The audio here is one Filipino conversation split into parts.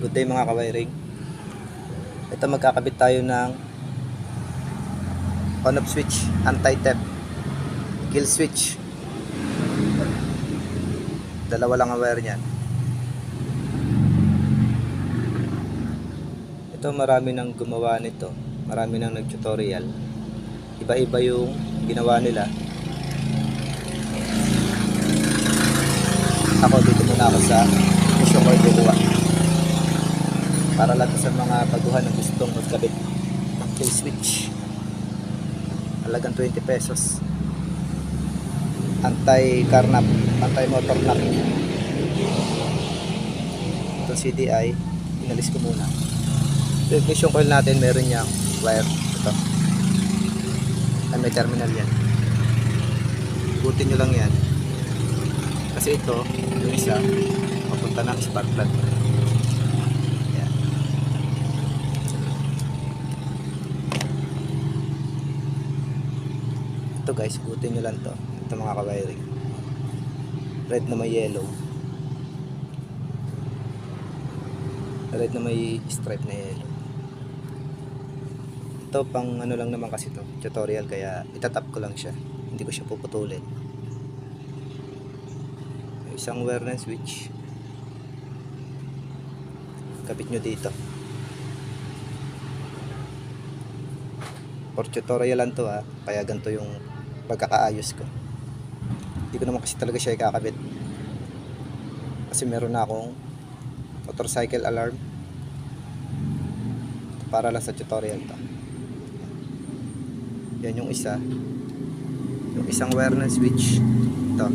Good day mga kawiring. Ito magkakabit tayo ng on-off switch, anti-theft, kill switch. Dalawa lang ang wire niyan. Ito marami nang gumawa nito. Marami nang nag-tutorial. Iba-iba yung ginawa nila. Ako dito muna ako sa mission ko ginawa. Para lang sa mga baguhan na gustong magkabit ng kill switch. Halagang 20 pesos. Anti-carnap, anti-motor knock. Ito CDI, inalis ko muna. Ito yung ignition coil natin, meron niyang wire. Ito. Ay, may terminal yan. Ikutin nyo lang yan. Kasi ito, yung isa, papunta ng spark plug. Ito guys, ikutin nyo lang to. Ito mga kawiring. Red na may yellow. Red na may stripe na yellow. Ito pang ano lang naman kasi to, tutorial, kaya itatap ko lang siya. Hindi ko siya puputulin. Isang wire na switch. Kapit nyo dito. For tutorial lang to ha, kaya ganito yung pagkakaayos ko. Hindi ko naman kasi talaga siya ikakabit. Kasi meron na akong motorcycle alarm. Para lang sa tutorial to. Yan yung isa. Yung isang wire ng switch. Ito.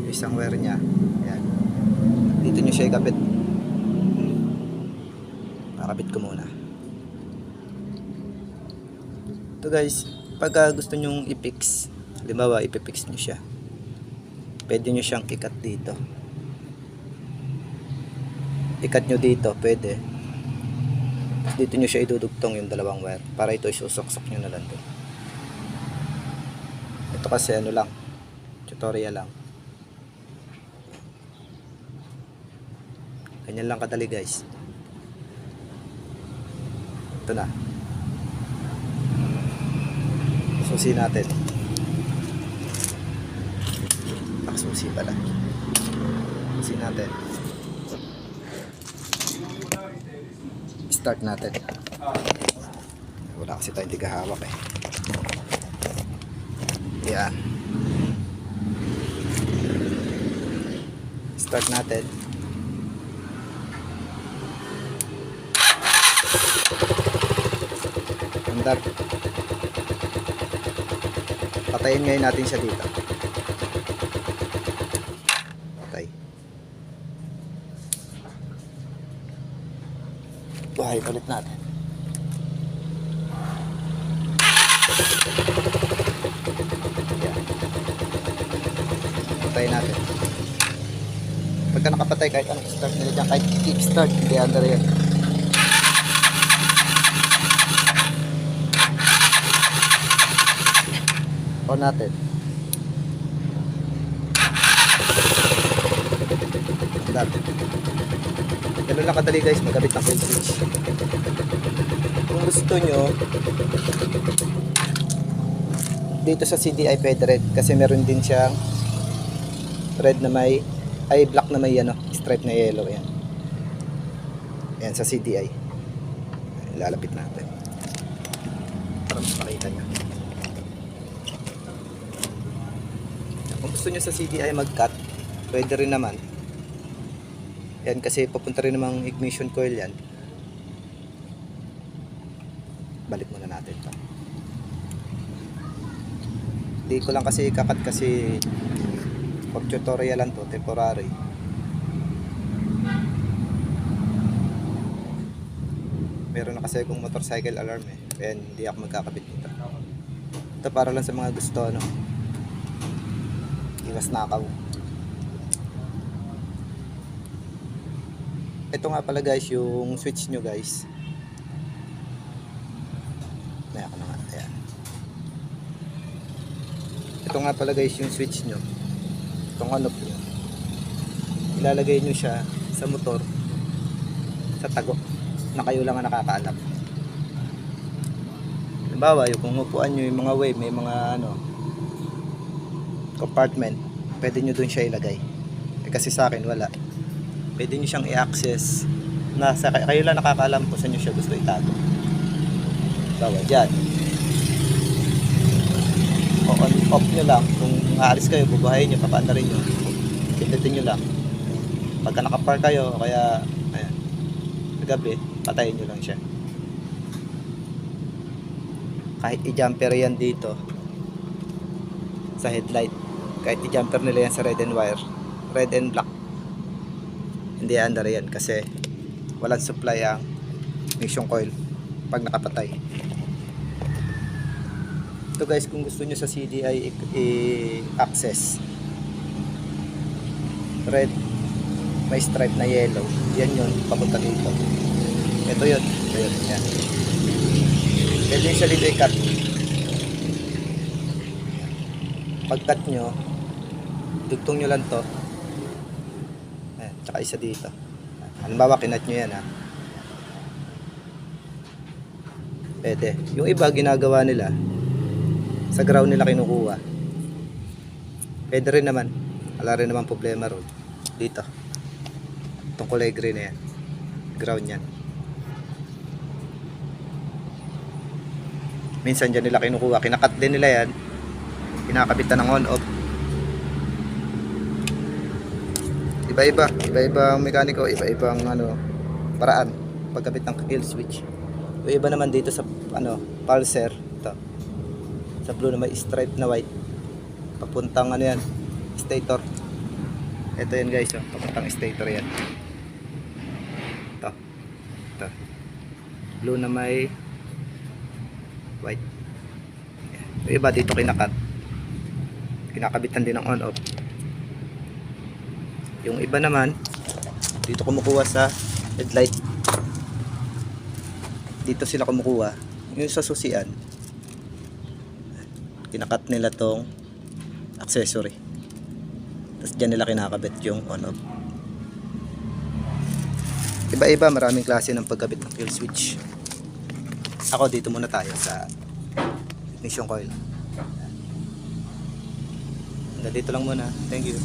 Yung isang wire niya. Yan. Dito nyo siya ikabit. Nakabit ko muna. Ito guys, pagka gusto nyong i-fix, halimbawa ipipix nyo siya, pwede nyo siyang ikat dito. Ikat nyo dito, pwede. Dito nyo siya idudugtong yung dalawang wire para ito isusok-sok nyo na lang doon. Ito kasi ano lang, tutorial lang. Ganyan lang kadali guys. Ito na. Susi natin. Susi pala. Susi natin. Start natin. Wala kasi tayong tigahawak eh. Yan. Start natin. Andar. Patayin ngayon natin siya dito. Patay. Buhay ulit natin. Yan. Patayin natin. Pagka nakapatay, kahit anong start nila dyan, kahit kick start, hindi under yan. On natin. Ganun lang kadali guys, magkabit ng kill switch. Kung gusto nyo, dito sa CDI pwede red, kasi meron din siyang red na may, ay black na may ano, stripe na yellow. Yan. Yan sa CDI. Lalapit natin para mas makita nyo. Kung gusto nyo sa CDI mag-cut, pwede rin naman. Yan kasi papunta rin namang ignition coil yan. Balik muna natin ito. Hindi ko lang kasi ikakat kasi for tutorial lang to, temporary. Meron na kasi akong motorcycle alarm eh. Kaya hindi ako magkakabit nito. Ito para lang sa mga gusto ano, iwas nakaw. Ito nga pala guys yung switch nyo guys. Ayan, ayan. Ito nga pala guys yung switch nyo. Itong ano po. Ilalagay nyo siya sa motor. sa tago na kayo lang ang nakakaalam. Halimbawa, yung kung upuan nyo yung mga way, may mga compartment, pwede nyo dun siya ilagay. Kasi sa akin wala. Pwede nyo siyang i-access na kayo lang nakakaalam kung saan nyo siya gusto itago. Bawa dyan. O on off nyo lang. Kung aalis kayo, bubuhayin nyo, papaandarin nyo, pindutin nyo lang. Pagka nakapark kayo, kaya ayan, gabi, patayin nyo lang siya. Kahit i-jumper yan dito sa headlight, kahit i-jumper nila yan sa red and wire, red and black, hindi andar yan kasi walang supply ang ignition coil pag nakapatay. Ito guys, kung gusto nyo sa CDI i-access, red, may stripe na yellow, yan yun, papunta dito. Ito yun, yan. Pwede nyo siya dito i-cut. Pag-cut nyo, dugtong nyo lang to. Ayan, tsaka isa dito. Halimbawa, kinat nyo yan ha. Pwede. Yung iba, ginagawa nila, sa ground nila kinukuha. Pwede rin naman. Wala rin naman problema ron. Dito. Itong kulay green na yan. Ground yan. Minsan dyan nila kinukuha. Kinakat din nila yan. Kinakabitan ng on-off. Iba-iba. Iba-ibang mekaniko. Iba-ibang paraan. Pagkabit ng kill switch. Yung iba naman dito sa pulser. Ito. Sa blue na may stripe na white, papuntang yan, stator. Ito yan guys, papuntang stator yan. Ito blue na may white. Yung iba dito kinakabitan din ng on off. Yung iba naman dito kumukuha sa headlight, dito sila kumukuha. Yung sa susian, kinakat nila tong accessory, tapos dyan nila kinakabit yung on-off. Iba-iba, maraming klase ng pagkabit ng kill switch. Ako, dito muna tayo sa ignition coil. Dito lang muna. Thank you.